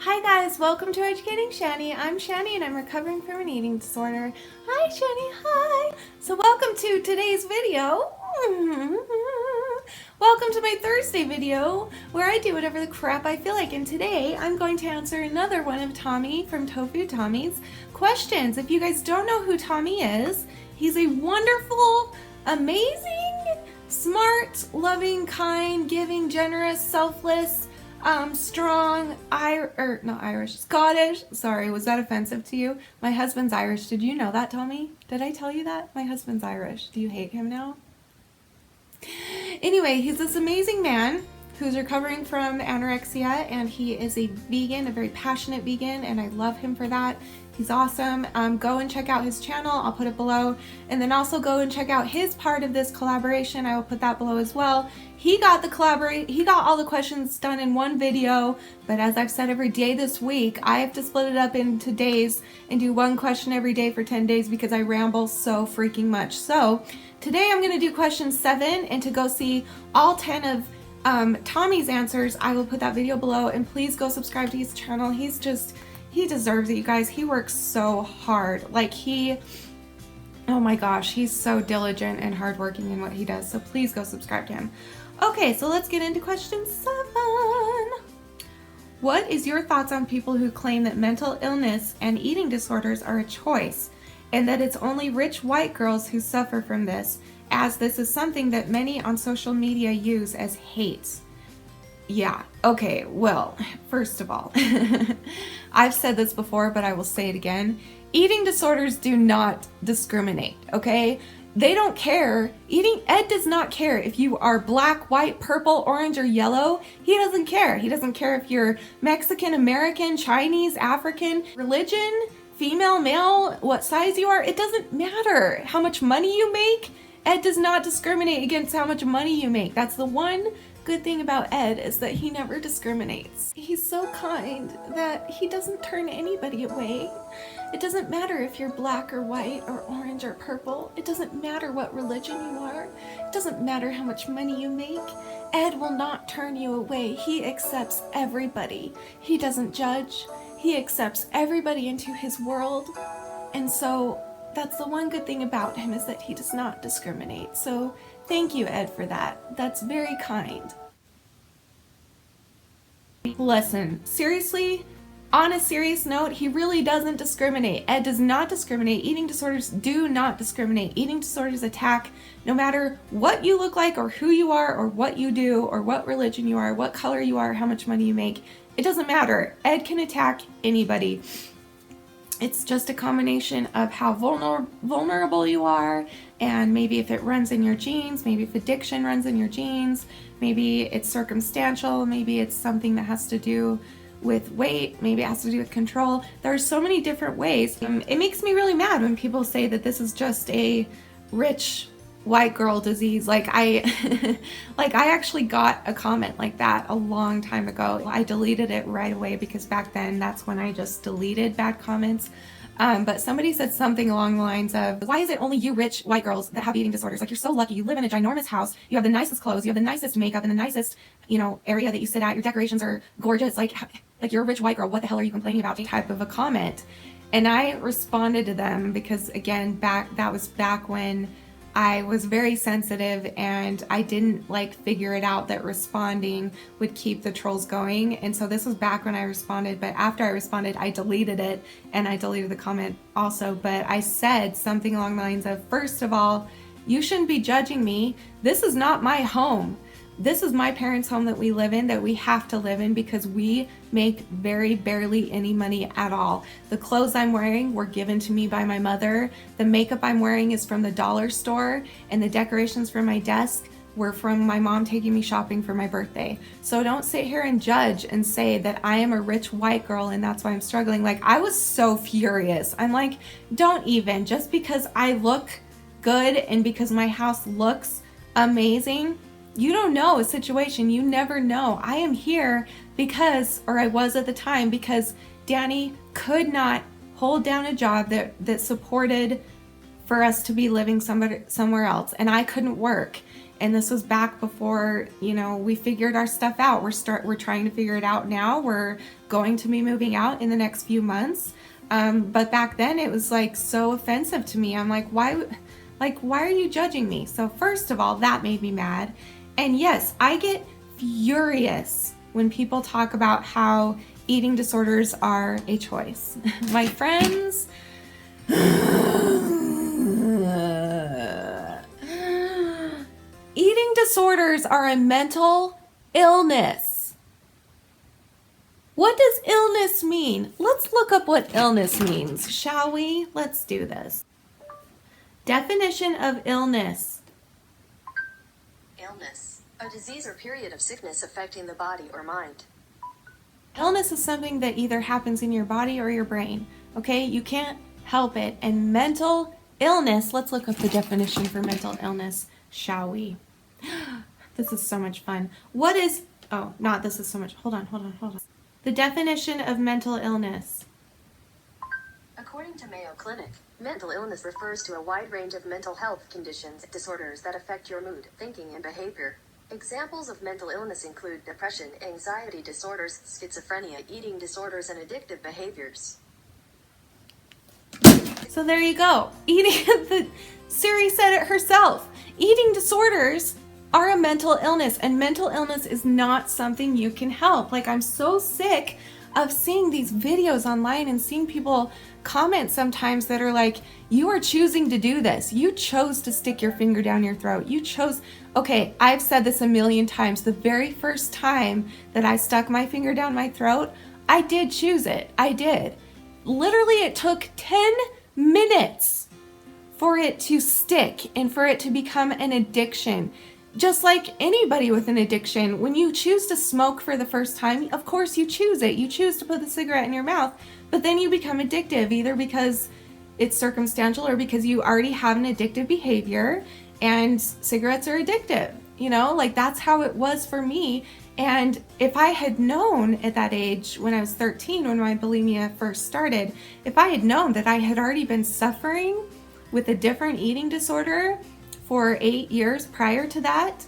Hi guys, welcome to Educating Shanny. I'm Shanny and I'm recovering from an eating disorder. Hi Shanny, hi! So welcome to today's video. Welcome to my Thursday video where I do whatever the crap I feel like. And today I'm going to answer another one of Tommy from Tofu Tommy's questions. If you guys don't know who Tommy is, he's a wonderful, amazing, smart, loving, kind, giving, generous, selfless, strong, not Irish, Scottish. Sorry, was that offensive to you? My husband's Irish. Did you know that, Tommy? Did I tell you that? My husband's Irish. Do you hate him now? Anyway, he's this amazing man who's recovering from anorexia, and he is a vegan, a very passionate vegan, and I love him for that. He's awesome. Go and check out his channel. I'll put it below. And then also go and check out his part of this collaboration. I will put that below as well. He got all the questions done in one video, but as I've said every day this week, I have to split it up into days and do one question every day for 10 days because I ramble so freaking much. So today I'm gonna do question 7, and to go see all 10 of Tommy's answers, I will put that video below, and please go subscribe to his channel. He deserves it, you guys. He works so hard. Like oh my gosh, he's so diligent and hardworking in what he does. So please go subscribe to him. Okay, so let's get into question 7. What is your thoughts on people who claim that mental illness and eating disorders are a choice, and that it's only rich white girls who suffer from this, as this is something that many on social media use as hate? Yeah, okay, well, first of all, I've said this before, but I will say it again. Eating disorders do not discriminate, okay? They don't care. Ed does not care if you are black, white, purple, orange, or yellow. He doesn't care. He doesn't care if you're Mexican, American, Chinese, African, religion, female, male, what size you are. It doesn't matter how much money you make. Ed does not discriminate against how much money you make. That's the one good thing about Ed, is that he never discriminates. He's so kind that he doesn't turn anybody away. It doesn't matter if you're black or white or orange or purple. It doesn't matter what religion you are. It doesn't matter how much money you make. Ed will not turn you away. He accepts everybody. He doesn't judge. He accepts everybody into his world. And so that's the one good thing about him, is that he does not discriminate. So thank you, Ed, for that. That's very kind. Listen, seriously, on a serious note, he really doesn't discriminate. Ed does not discriminate. Eating disorders do not discriminate. Eating disorders attack no matter what you look like or who you are or what you do or what religion you are, what color you are, how much money you make. It doesn't matter. Ed can attack anybody. It's just a combination of how vulnerable you are, and maybe if it runs in your genes, maybe if addiction runs in your genes, maybe it's circumstantial, maybe it's something that has to do with weight, maybe it has to do with control. There are so many different ways. It makes me really mad when people say that this is just a rich white girl disease. Like I actually got a comment like that a long time ago. I deleted it right away because back then that's when I just deleted bad comments. But somebody said something along the lines of, why is it only you rich white girls that have eating disorders? Like, you're so lucky. You live in a ginormous house. You have the nicest clothes. You have the nicest makeup and the nicest, area that you sit at. Your decorations are gorgeous. Like you're a rich white girl. What the hell are you complaining about? Type of a comment. And I responded to them because, again, that was back when I was very sensitive and I didn't figure it out that responding would keep the trolls going. And so this was back when I responded, but after I responded, I deleted it, and I deleted the comment also. But I said something along the lines of, first of all, you shouldn't be judging me. This is not my home. This is my parents' home that we live in, that we have to live in because we make very barely any money at all. The clothes I'm wearing were given to me by my mother. The makeup I'm wearing is from the dollar store, and the decorations for my desk were from my mom taking me shopping for my birthday. So don't sit here and judge and say that I am a rich white girl and that's why I'm struggling. I was so furious. I'm like, don't even. Just because I look good and because my house looks amazing, you don't know a situation. You never know. I am here because, or I was at the time, because Danny could not hold down a job that supported for us to be living somewhere else, and I couldn't work. And this was back before, you know, we figured our stuff out. We're trying to figure it out now. We're going to be moving out in the next few months. But back then it was like so offensive to me. I'm like, why are you judging me? So first of all, that made me mad. And yes, I get furious when people talk about how eating disorders are a choice. My friends, eating disorders are a mental illness. What does illness mean? Let's look up what illness means, shall we? Let's do this. Definition of illness. Illness, a disease or period of sickness affecting the body or mind. Illness is something that either happens in your body or your brain, okay? You can't help it. And mental illness, let's look up the definition for mental illness, shall we? This is so much fun. What is, oh, not this is so much, hold on. The definition of mental illness. According to Mayo Clinic, mental illness refers to a wide range of mental health conditions, disorders that affect your mood, thinking, and behavior. Examples of mental illness include depression, anxiety disorders, schizophrenia, eating disorders, and addictive behaviors. So there you go. Siri said it herself. Eating disorders are a mental illness, and mental illness is not something you can help. Like, I'm so sick of seeing these videos online and seeing people comment sometimes that are like, you are choosing to do this. You chose to stick your finger down your throat. You chose, okay, I've said this a million times. The very first time that I stuck my finger down my throat, I did choose it. I did. Literally, it took 10 minutes for it to stick and for it to become an addiction. Just like anybody with an addiction, when you choose to smoke for the first time, of course you choose it. You choose to put the cigarette in your mouth, but then you become addictive, either because it's circumstantial or because you already have an addictive behavior, and cigarettes are addictive. You know, like that's how it was for me. And if I had known at that age, when I was 13, when my bulimia first started, if I had known that I had already been suffering with a different eating disorder for 8 years prior to that,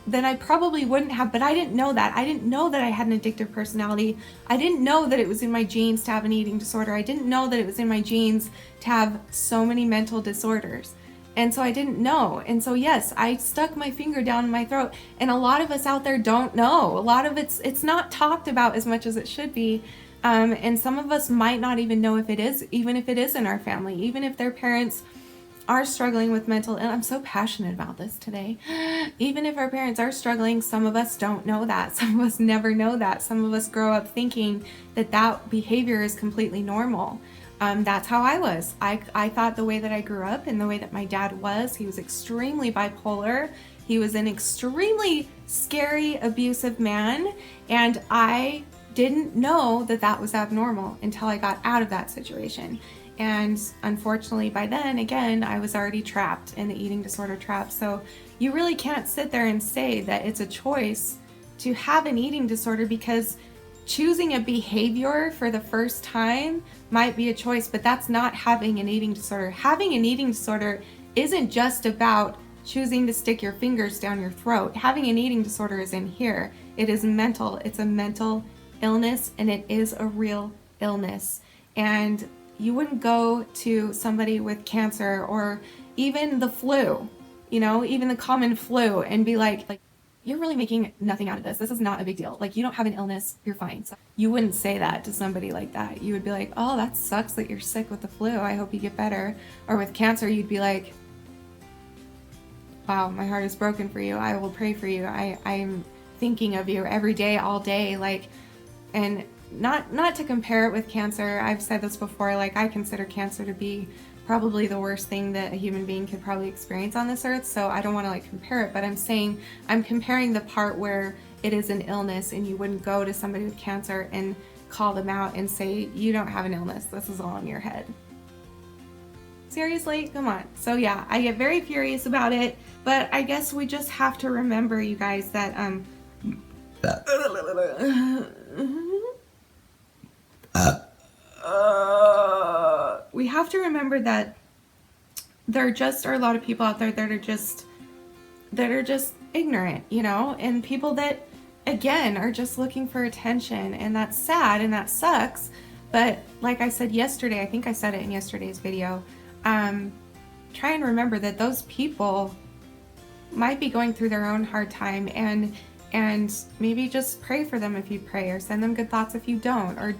then I probably wouldn't have, but I didn't know that. I didn't know that I had an addictive personality. I didn't know that it was in my genes to have an eating disorder. I didn't know that it was in my genes to have so many mental disorders. And so I didn't know. And so yes, I stuck my finger down my throat, and a lot of us out there don't know. A lot of it's not talked about as much as it should be. And some of us might not even know if it is, even if it is in our family, even if their parents are struggling with mental illness. I'm so passionate about this today. Even if our parents are struggling, some of us don't know that. Some of us never know that. Some of us grow up thinking that that behavior is completely normal. That's how I was. I thought the way that I grew up and the way that my dad was, he was extremely bipolar. He was an extremely scary, abusive man. And I didn't know that that was abnormal until I got out of that situation. And unfortunately, by then, again, I was already trapped in the eating disorder trap. So you really can't sit there and say that it's a choice to have an eating disorder, because choosing a behavior for the first time might be a choice, but that's not having an eating disorder. Having an eating disorder isn't just about choosing to stick your fingers down your throat. Having an eating disorder is in here. It is mental. It's a mental illness, and it is a real illness. And you wouldn't go to somebody with cancer or even the flu, you know, even the common flu, and be like, you're really making nothing out of this. This is not a big deal. Like, you don't have an illness. You're fine. So you wouldn't say that to somebody like that. You would be like, oh, that sucks that you're sick with the flu. I hope you get better. Or with cancer, you'd be like, wow, my heart is broken for you. I will pray for you. I'm thinking of you every day, all day. Like, and not to compare it with cancer. I've said this before, like, I consider cancer to be probably the worst thing that a human being could probably experience on this earth. So I don't want to like compare it, but I'm comparing the part where it is an illness, and you wouldn't go to somebody with cancer and call them out and say, you don't have an illness. This is all in your head. Seriously? Come on. So yeah, I get very furious about it, but I guess we just have to remember, you guys, that we have to remember that there just are a lot of people out there that are just that are just ignorant, you know, and people that, again, are just looking for attention, and that's sad and that sucks. But like I said yesterday, I think I said it in yesterday's video, try and remember that those people might be going through their own hard time, and maybe just pray for them if you pray, or send them good thoughts if you don't, or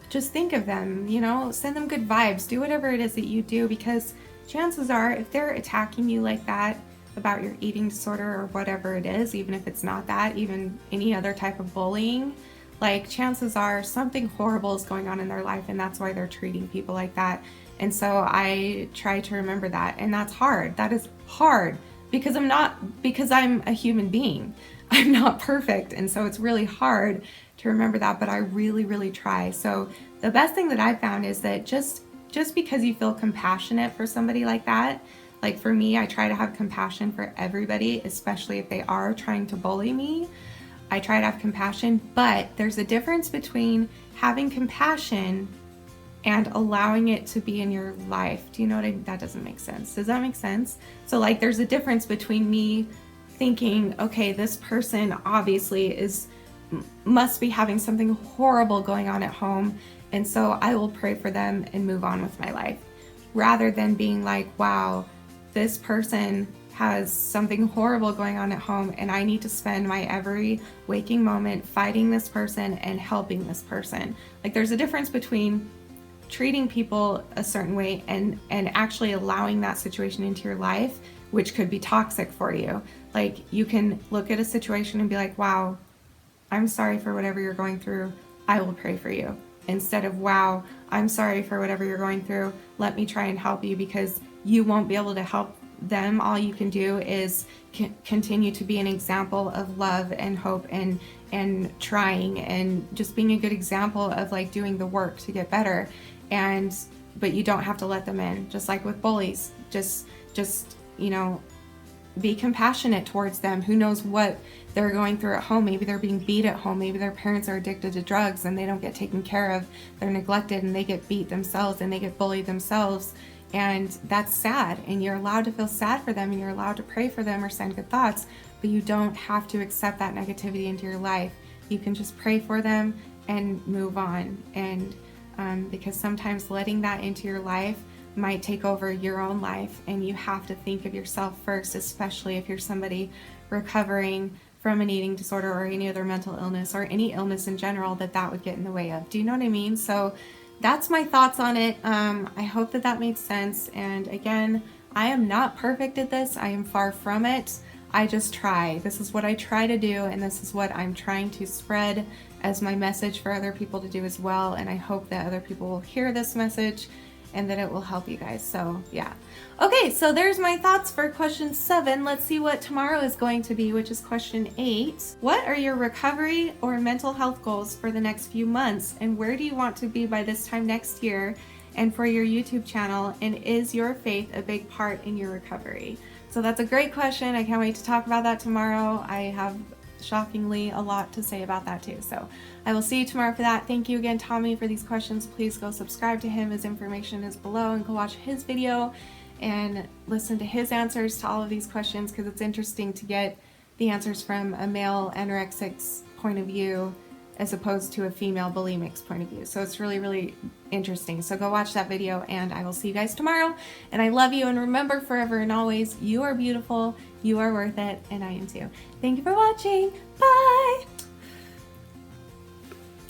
just think of them, you know, send them good vibes, do whatever it is that you do, because chances are if they're attacking you like that about your eating disorder or whatever it is, even if it's not that, even any other type of bullying, like chances are something horrible is going on in their life, and that's why they're treating people like that. And so I try to remember that, and that's hard. That is hard because I'm a human being. I'm not perfect, and so it's really hard to remember that, but I really, really try. So the best thing that I've found is that just because you feel compassionate for somebody like that, like for me, I try to have compassion for everybody, especially if they are trying to bully me. I try to have compassion, but there's a difference between having compassion and allowing it to be in your life. Do you know what I mean? That doesn't make sense. Does that make sense? So like there's a difference between me thinking, okay, this person obviously must be having something horrible going on at home, and so I will pray for them and move on with my life, rather than being like, wow, this person has something horrible going on at home and I need to spend my every waking moment fighting this person and helping this person. Like there's a difference between treating people a certain way and actually allowing that situation into your life, which could be toxic for you. Like you can look at a situation and be like, wow, I'm sorry for whatever you're going through, I will pray for you. Instead of, wow, I'm sorry for whatever you're going through, let me try and help you, because you won't be able to help them. All you can do is continue to be an example of love and hope and trying and just being a good example of like doing the work to get better. But you don't have to let them in. Just like with bullies, just you know, be compassionate towards them. Who knows what they're going through at home? Maybe they're being beat at home. Maybe their parents are addicted to drugs and they don't get taken care of. They're neglected and they get beat themselves and they get bullied themselves. And that's sad. And you're allowed to feel sad for them and you're allowed to pray for them or send good thoughts, but you don't have to accept that negativity into your life. You can just pray for them and move on. And because sometimes letting that into your life might take over your own life, and you have to think of yourself first, especially if you're somebody recovering from an eating disorder or any other mental illness or any illness in general that would get in the way of. Do you know what I mean? So that's my thoughts on it. I hope that made sense. And again, I am not perfect at this. I am far from it. I just try. This is what I try to do, and this is what I'm trying to spread as my message for other people to do as well. And I hope that other people will hear this message and that it will help you guys. So yeah. Okay, so there's my thoughts for question 7. Let's see what tomorrow is going to be, which is question 8. What are your recovery or mental health goals for the next few months? And where do you want to be by this time next year? And for your YouTube channel? And is your faith a big part in your recovery? So that's a great question. I can't wait to talk about that tomorrow. I have shockingly a lot to say about that too. So I will see you tomorrow for that. Thank you again, Tommy, for these questions. Please go subscribe to him. His information is below, and go watch his video and listen to his answers to all of these questions, because it's interesting to get the answers from a male anorexic's point of view as opposed to a female bulimic's point of view. So it's really, really interesting. So go watch that video, and I will see you guys tomorrow. And I love you, and remember forever and always, you are beautiful, you are worth it, and I am too. Thank you for watching. Bye!